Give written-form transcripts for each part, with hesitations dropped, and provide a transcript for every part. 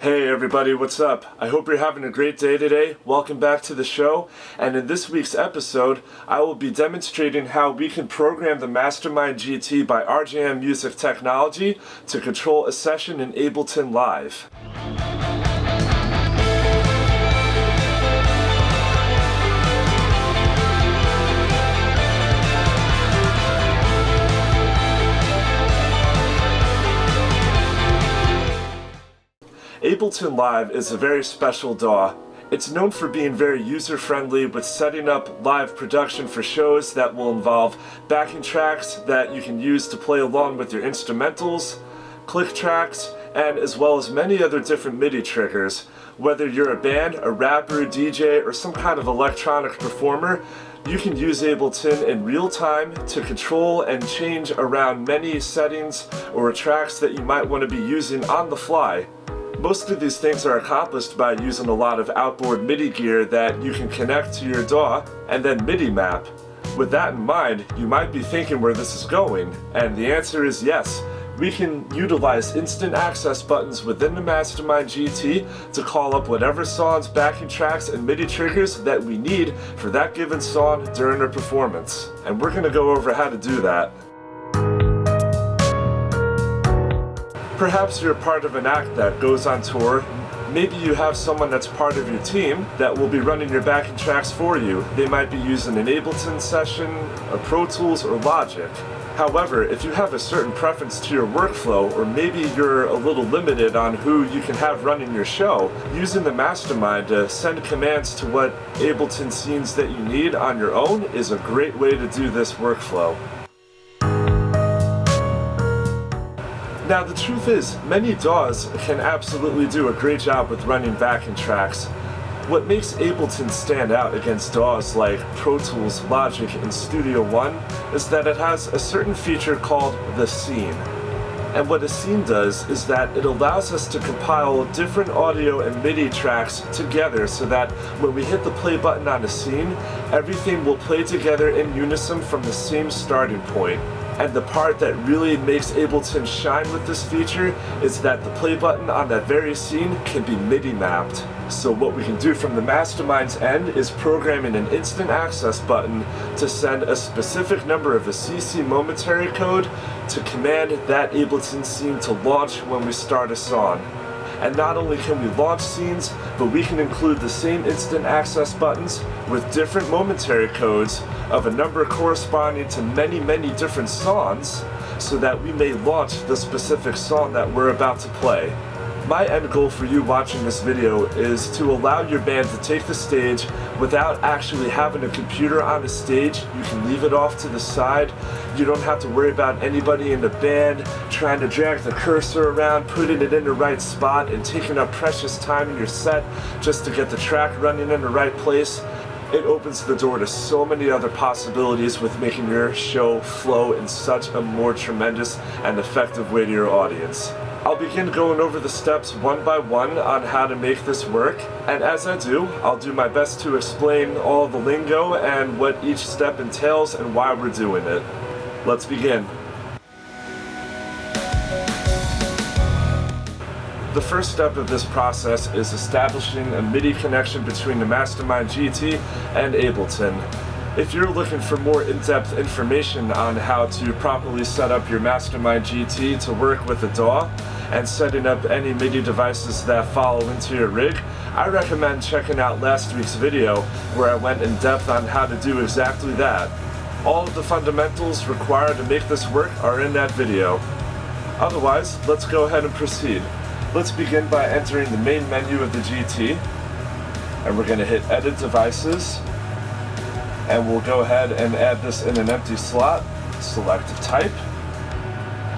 Hey everybody, what's up? I hope you're having a great day today. Welcome back to the show. And in this week's episode, I will be demonstrating how we can program the Mastermind GT by RJM Music Technology to control a session in Ableton Live. Ableton Live is a very special DAW. It's known for being very user-friendly with setting up live production for shows that will involve backing tracks that you can use to play along with your instrumentals, click tracks, and as well as many other different MIDI triggers. Whether you're a band, a rapper, DJ, or some kind of electronic performer, you can use Ableton in real time to control and change around many settings or tracks that you might want to be using on the fly. Most of these things are accomplished by using a lot of outboard MIDI gear that you can connect to your DAW and then MIDI map. With that in mind, you might be thinking where this is going, and the answer is yes. We can utilize instant access buttons within the Mastermind GT to call up whatever songs, backing tracks, and MIDI triggers that we need for that given song during a performance. And we're going to go over how to do that. Perhaps you're part of an act that goes on tour. Maybe you have someone that's part of your team that will be running your backing tracks for you. They might be using an Ableton session, a Pro Tools, or Logic. However, if you have a certain preference to your workflow, or maybe you're a little limited on who you can have running your show, using the Mastermind to send commands to what Ableton scenes that you need on your own is a great way to do this workflow. Now the truth is, many DAWs can absolutely do a great job with running backing tracks. What makes Ableton stand out against DAWs like Pro Tools, Logic, and Studio One is that it has a certain feature called the scene. And what a scene does is that it allows us to compile different audio and MIDI tracks together so that when we hit the play button on a scene, everything will play together in unison from the same starting point. And the part that really makes Ableton shine with this feature is that the play button on that very scene can be MIDI mapped. So what we can do from the Mastermind's end is programming an instant access button to send a specific number of a CC momentary code to command that Ableton scene to launch when we start a song. And not only can we launch scenes, but we can include the same instant access buttons with different momentary codes of a number corresponding to many different songs so that we may launch the specific song that we're about to play. My end goal for you watching this video is to allow your band to take the stage without actually having a computer on the stage. You can leave it off to the side. You don't have to worry about anybody in the band trying to drag the cursor around, putting it in the right spot, and taking up precious time in your set just to get the track running in the right place. It opens the door to so many other possibilities with making your show flow in such a more tremendous and effective way to your audience. I'll begin going over the steps one by one on how to make this work, and as I do, I'll do my best to explain all the lingo and what each step entails and why we're doing it. Let's begin. The first step of this process is establishing a MIDI connection between the Mastermind GT and Ableton. If you're looking for more in-depth information on how to properly set up your Mastermind GT to work with a DAW and setting up any MIDI devices that follow into your rig, I recommend checking out last week's video where I went in depth on how to do exactly that. All of the fundamentals required to make this work are in that video. Otherwise, let's go ahead and proceed. Let's begin by entering the main menu of the GT, and we're going to hit Edit Devices, and we'll go ahead and add this in an empty slot. Select Type.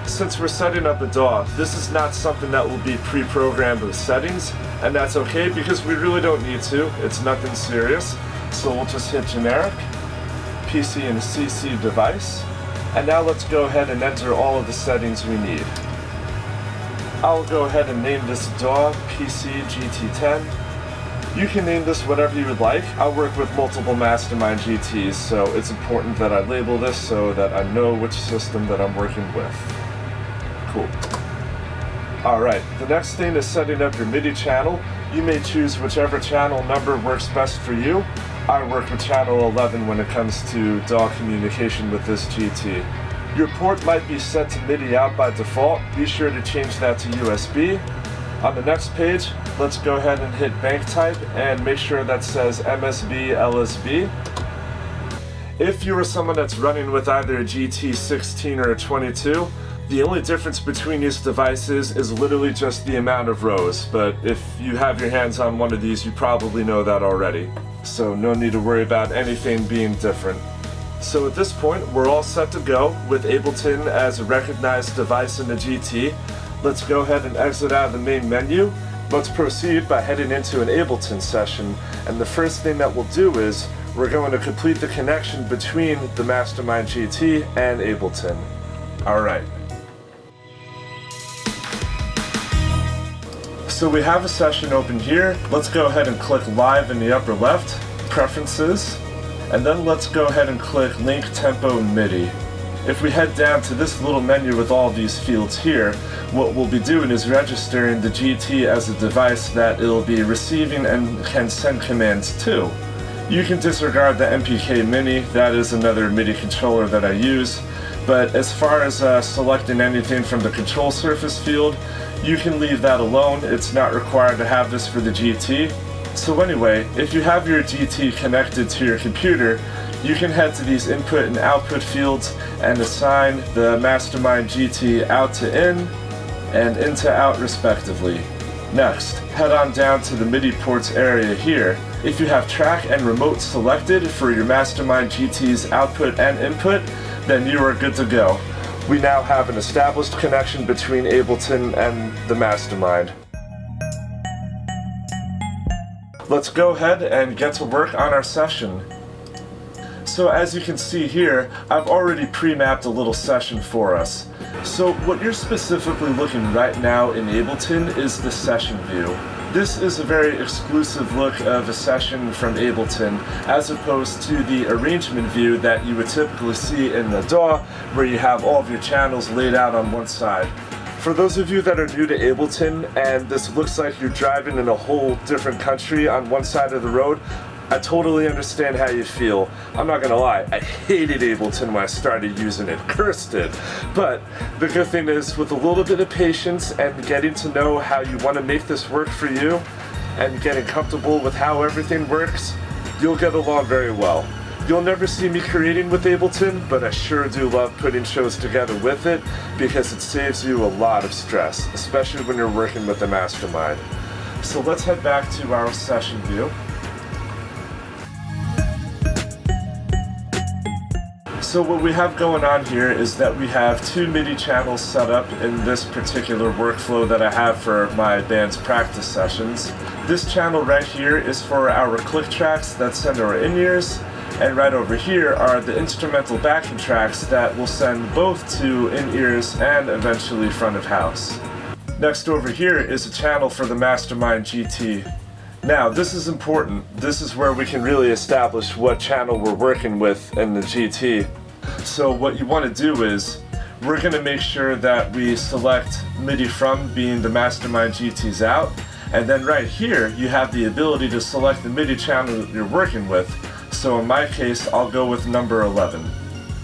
Since we're setting up a DAW, this is not something that will be pre-programmed with settings, and that's okay because we really don't need to. It's nothing serious. So we'll just hit Generic, PC and CC device, and now let's go ahead and enter all of the settings we need. I'll go ahead and name this DAW PC GT10. You can name this whatever you would like. I work with multiple Mastermind GTs, so it's important that I label this so that I know which system that I'm working with. Cool. Alright, the next thing is setting up your MIDI channel. You may choose whichever channel number works best for you. I work with channel 11 when it comes to DAW communication with this GT. Your port might be set to MIDI out by default. Be sure to change that to USB. On the next page, let's go ahead and hit bank type and make sure that says MSB LSB. If you are someone that's running with either a GT16 or a 22, the only difference between these devices is literally just the amount of rows, but if you have your hands on one of these, you probably know that already. So no need to worry about anything being different. So at this point, we're all set to go with Ableton as a recognized device in the GT. Let's go ahead and exit out of the main menu. Let's proceed by heading into an Ableton session. And the first thing that we'll do is we're going to complete the connection between the Mastermind GT and Ableton. Alright. So we have a session open here. Let's go ahead and click Live in the upper left, Preferences, and then let's go ahead and click Link Tempo MIDI. If we head down to this little menu with all these fields here, what we'll be doing is registering the GT as a device that it'll be receiving and can send commands to. You can disregard the MPK Mini, that is another MIDI controller that I use, but as far as selecting anything from the control surface field, you can leave that alone. It's not required to have this for the GT. So anyway, if you have your GT connected to your computer, you can head to these input and output fields and assign the Mastermind GT out to in and in to out respectively. Next, head on down to the MIDI ports area here. If you have track and remote selected for your Mastermind GT's output and input, then you are good to go. We now have an established connection between Ableton and the Mastermind. Let's go ahead and get to work on our session. So as you can see here, I've already pre-mapped a little session for us. So what you're specifically looking right now in Ableton is the session view. This is a very exclusive look of a session from Ableton, as opposed to the arrangement view that you would typically see in the DAW, where you have all of your channels laid out on one side. For those of you that are new to Ableton and this looks like you're driving in a whole different country on one side of the road, I totally understand how you feel. I'm not gonna lie, I hated Ableton when I started using it, cursed it. But the good thing is, with a little bit of patience and getting to know how you want to make this work for you, and getting comfortable with how everything works, you'll get along very well. You'll never see me creating with Ableton, but I sure do love putting shows together with it because it saves you a lot of stress, especially when you're working with the Mastermind. So let's head back to our session view. So what we have going on here is that we have two MIDI channels set up in this particular workflow that I have for my band's practice sessions. This channel right here is for our click tracks that send our in-ears, and right over here are the instrumental backing tracks that will send both to in-ears and eventually front of house. Next over here is a channel for the Mastermind GT. Now this is important. This is where we can really establish what channel we're working with in the GT. So what you want to do is, we're going to make sure that we select MIDI from being the Mastermind GT's out, and then right here you have the ability to select the MIDI channel that you're working with. So in my case, I'll go with number 11.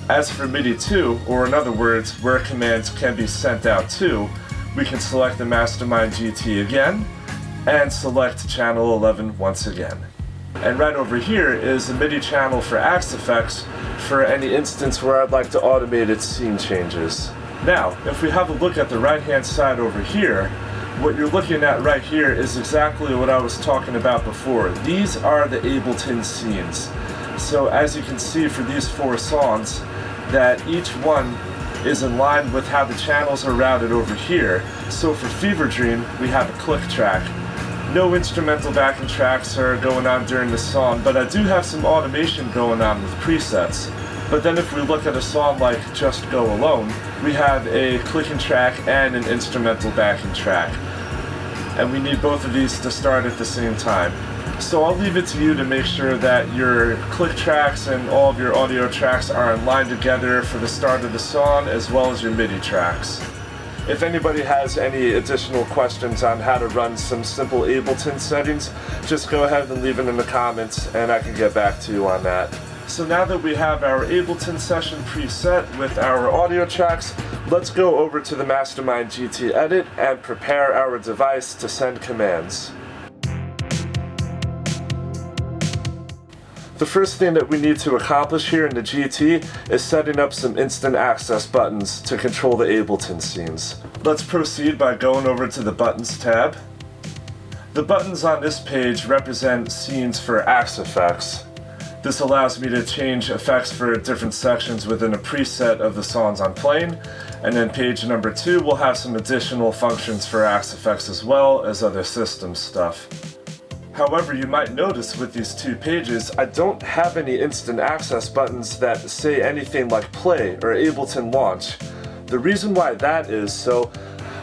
As for MIDI 2, or in other words, where commands can be sent out to, we can select the Mastermind GT again, and select channel 11 once again. And right over here is a MIDI channel for Axe Effects for any instance where I'd like to automate its scene changes. Now, if we have a look at the right-hand side over here, what you're looking at right here is exactly what I was talking about before. These are the Ableton scenes. So as you can see for these 4 songs, that each one is in line with how the channels are routed over here. So for Fever Dream, we have a click track. No instrumental backing tracks are going on during the song, but I do have some automation going on with presets. But then if we look at a song like Just Go Alone, we have a clicking track and an instrumental backing track. And we need both of these to start at the same time. So I'll leave it to you to make sure that your click tracks and all of your audio tracks are in line together for the start of the song, as well as your MIDI tracks. If anybody has any additional questions on how to run some simple Ableton settings, just go ahead and leave it in the comments and I can get back to you on that. So now that we have our Ableton session preset with our audio tracks, let's go over to the Mastermind GT edit and prepare our device to send commands. The first thing that we need to accomplish here in the GT is setting up some instant access buttons to control the Ableton scenes. Let's proceed by going over to the Buttons tab. The buttons on this page represent scenes for Axe effects. This allows me to change effects for different sections within a preset of the songs I'm playing, and then page number 2 will have some additional functions for Axe effects as well as other system stuff. However, you might notice with these 2 pages, I don't have any instant access buttons that say anything like play or Ableton launch. The reason why that is, so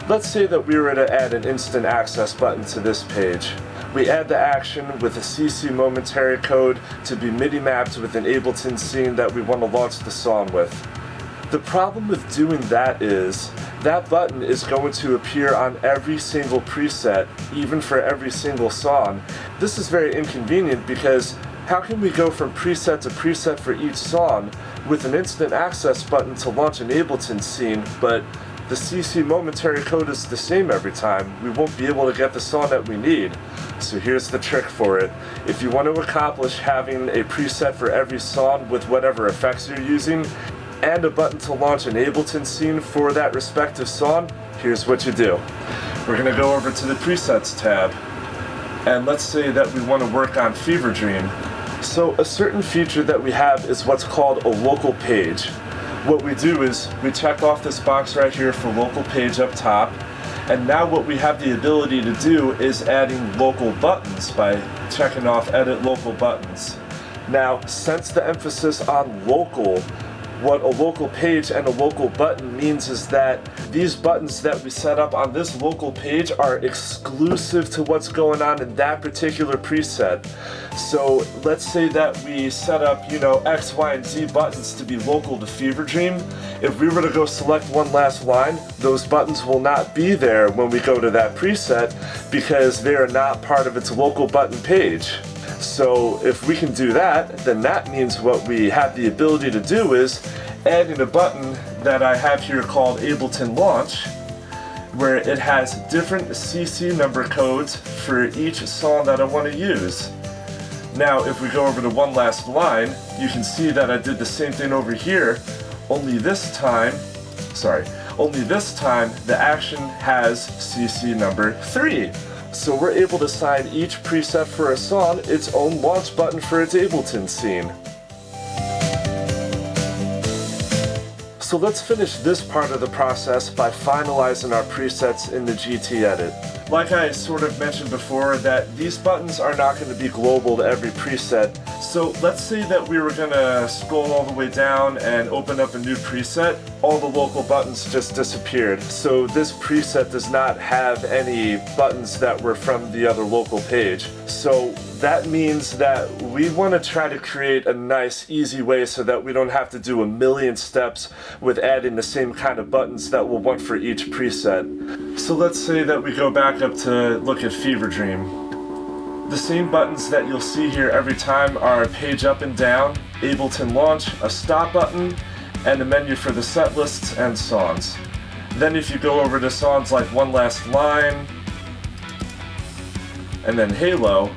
let's say that we were to add an instant access button to this page. We add the action with a CC momentary code to be MIDI mapped with an Ableton scene that we want to launch the song with. The problem with doing that is, that button is going to appear on every single preset, even for every single song. This is very inconvenient because how can we go from preset to preset for each song with an instant access button to launch an Ableton scene, but the CC momentary code is the same every time? We won't be able to get the song that we need. So here's the trick for it. If you want to accomplish having a preset for every song with whatever effects you're using, and a button to launch an Ableton scene for that respective song, here's what you do. We're going to go over to the Presets tab, and let's say that we want to work on Fever Dream. So a certain feature that we have is what's called a local page. What we do is we check off this box right here for local page up top, and now what we have the ability to do is adding local buttons by checking off Edit Local Buttons. Now, since the emphasis on local, what a local page and a local button means is that these buttons that we set up on this local page are exclusive to what's going on in that particular preset. So let's say that we set up, X, Y, and Z buttons to be local to Fever Dream. If we were to go select one last line, those buttons will not be there when we go to that preset because they are not part of its local button page. So if we can do that, then that means what we have the ability to do is add in a button that I have here called Ableton Launch, where it has different CC number codes for each song that I want to use. Now if we go over to one last line, you can see that I did the same thing over here, only this time the action has CC number 3. So we're able to assign each preset for a song its own launch button for its Ableton scene. So let's finish this part of the process by finalizing our presets in the GT edit. Like I sort of mentioned before, that these buttons are not going to be global to every preset. So let's say that we were going to scroll all the way down and open up a new preset. All the local buttons just disappeared. So this preset does not have any buttons that were from the other local page. So that means that we want to try to create a nice, easy way so that we don't have to do a million steps with adding the same kind of buttons that we'll want for each preset. So let's say that we go back up to look at Fever Dream. The same buttons that you'll see here every time are page up and down, Ableton Launch, a stop button, and a menu for the set lists and songs. Then if you go over to songs like One Last Line, and then Halo,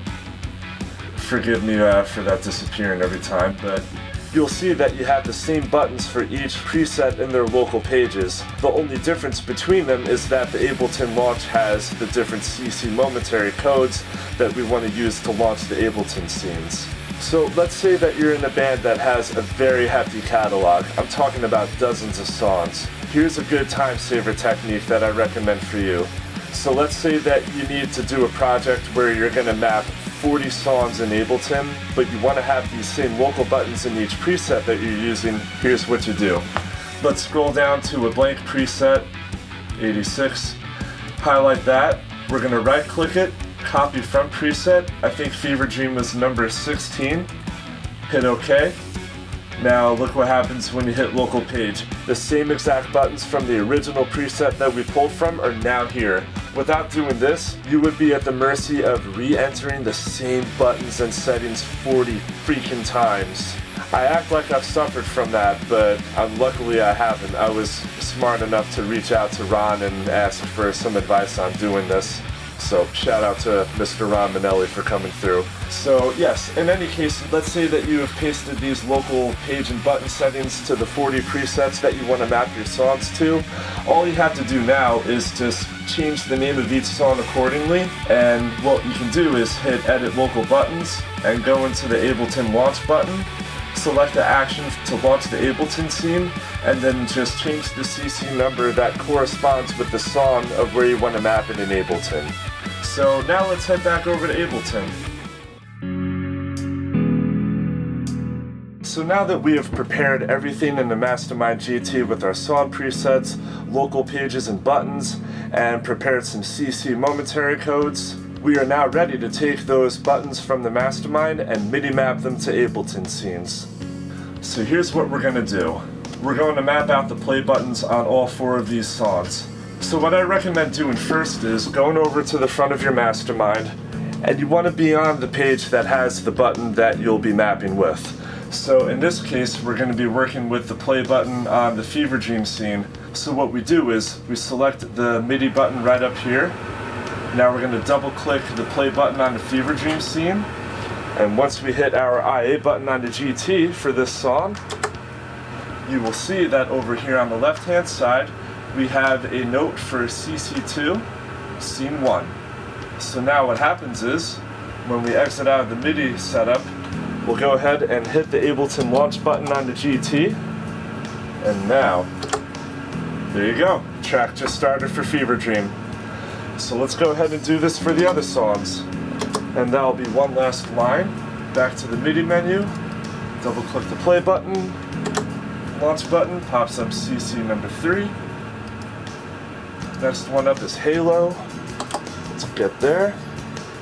forgive me for that disappearing every time, but you'll see that you have the same buttons for each preset in their local pages. The only difference between them is that the Ableton Launch has the different CC momentary codes that we want to use to launch the Ableton scenes. So let's say that you're in a band that has a very hefty catalog. I'm talking about dozens of songs. Here's a good time saver technique that I recommend for you. So let's say that you need to do a project where you're going to map 40 songs in Ableton, but you want to have these same local buttons in each preset that you're using. Here's what you do. Let's scroll down to a blank preset, 86, highlight that. We're going to right click it, copy from preset. I think Fever Dream was number 16. Hit OK. Now look what happens when you hit local page. The same exact buttons from the original preset that we pulled from are now here. Without doing this, you would be at the mercy of re-entering the same buttons and settings 40 freaking times. I act like I've suffered from that, but luckily I haven't. I was smart enough to reach out to Ron and ask for some advice on doing this. So shout out to Mr. Ron Manelli for coming through. So yes, in any case, let's say that you have pasted these local page and button settings to the 40 presets that you want to map your songs to. All you have to do now is just change the name of each song accordingly. And what you can do is hit edit local buttons and go into the Ableton launch button. Select the action to launch the Ableton scene, and then just change the CC number that corresponds with the song of where you want to map it in Ableton. So now let's head back over to Ableton. So now that we have prepared everything in the Mastermind GT with our song presets, local pages and buttons, and prepared some CC momentary codes, we are now ready to take those buttons from the Mastermind and MIDI map them to Ableton scenes. So here's what we're going to do. We're going to map out the play buttons on all 4 of these songs. So what I recommend doing first is going over to the front of your Mastermind, and you want to be on the page that has the button that you'll be mapping with. So in this case, we're going to be working with the play button on the Fever Dream scene. So what we do is we select the MIDI button right up here. Now we're going to double click the play button on the Fever Dream scene. And once we hit our IA button on the GT for this song, you will see that over here on the left hand side, we have a note for CC2, scene 1. So now what happens is, when we exit out of the MIDI setup, we'll go ahead and hit the Ableton launch button on the GT. And now, there you go, track just started for Fever Dream. So let's go ahead and do this for the other songs. And that'll be one last line. Back to the MIDI menu, double click the play button, launch button, pops up CC number 3. Next one up is Halo. Let's get there.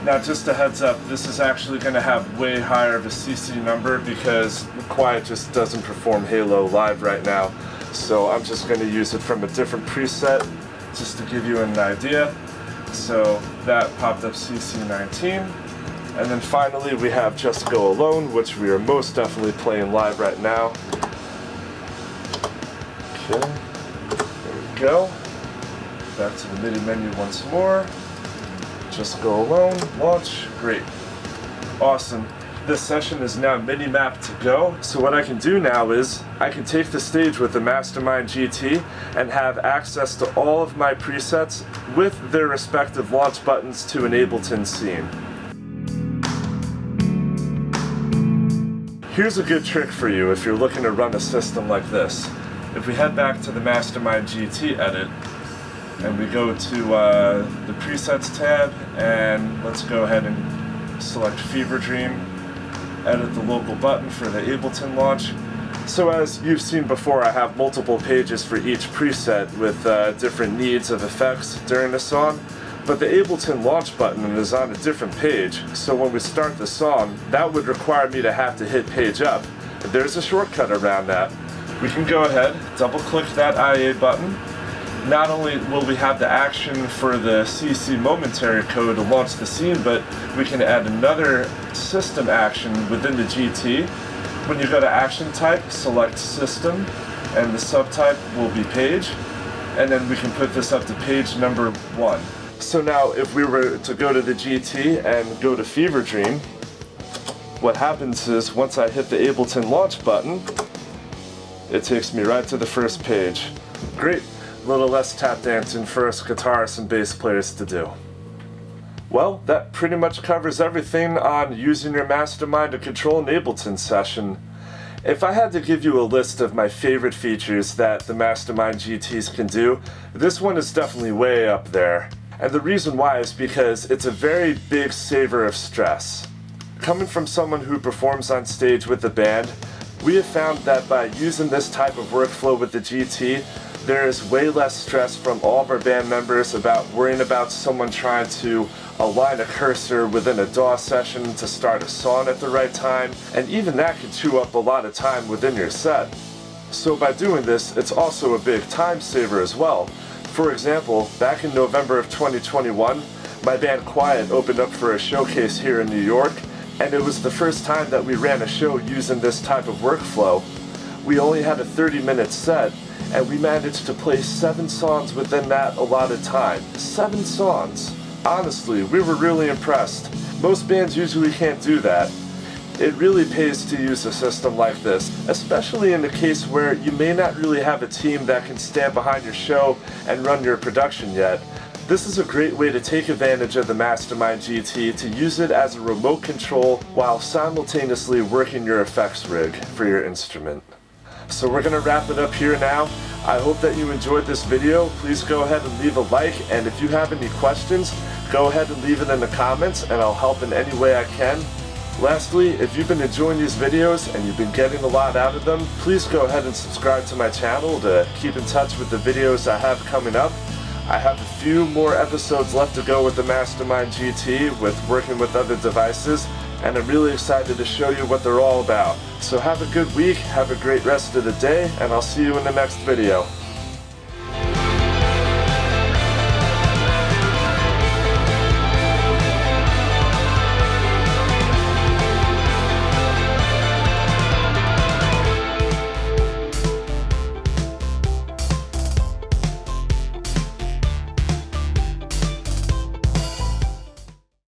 Now just a heads up, this is actually going to have way higher of a CC number because Quiet just doesn't perform Halo live right now. So I'm just going to use it from a different preset just to give you an idea. So that popped up CC19. And then finally we have Just Go Alone, which we are most definitely playing live right now. Okay, there we go. Back to the MIDI menu once more. Just Go Alone, launch, great. Awesome. This session is now MIDI mapped to go. So what I can do now is, I can take the stage with the Mastermind GT and have access to all of my presets with their respective launch buttons to an Ableton scene. Here's a good trick for you if you're looking to run a system like this. If we head back to the Mastermind GT edit, and we go to the presets tab, and let's go ahead and select Fever Dream, edit the local button for the Ableton launch. So as you've seen before, I have multiple pages for each preset with different needs of effects during the song, but the Ableton launch button is on a different page. So when we start the song, that would require me to have to hit page up. There's a shortcut around that. We can go ahead, double click that IA button. Not only will we have the action for the CC momentary code to launch the scene, but we can add another system action within the GT. When you go to action type, select system, and the subtype will be page, and then we can put this up to page number 1. So now if we were to go to the GT and go to Fever Dream, what happens is once I hit the Ableton launch button, it takes me right to the first page. Great. A little less tap dancing for us guitarists and bass players to do. Well, that pretty much covers everything on using your Mastermind to control an Ableton session. If I had to give you a list of my favorite features that the Mastermind GTs can do, this one is definitely way up there. And the reason why is because it's a very big saver of stress. Coming from someone who performs on stage with the band, we have found that by using this type of workflow with the GT, There is way less stress from all of our band members about worrying about someone trying to align a cursor within a DAW session to start a song at the right time, and even that can chew up a lot of time within your set. So by doing this, it's also a big time saver as well. For example, back in November of 2021, my band Quiet opened up for a showcase here in New York, and it was the first time that we ran a show using this type of workflow. We only had a 30-minute set, and we managed to play 7 songs within that allotted time. 7 songs! Honestly, we were really impressed. Most bands usually can't do that. It really pays to use a system like this, especially in the case where you may not really have a team that can stand behind your show and run your production yet. This is a great way to take advantage of the Mastermind GT to use it as a remote control while simultaneously working your effects rig for your instrument. So we're going to wrap it up here now. I hope that you enjoyed this video. Please go ahead and leave a like, and if you have any questions, go ahead and leave it in the comments and I'll help in any way I can. Lastly, if you've been enjoying these videos and you've been getting a lot out of them, please go ahead and subscribe to my channel to keep in touch with the videos I have coming up. I have a few more episodes left to go with the Mastermind GT with working with other devices, and I'm really excited to show you what they're all about. So have a good week, have a great rest of the day, and I'll see you in the next video.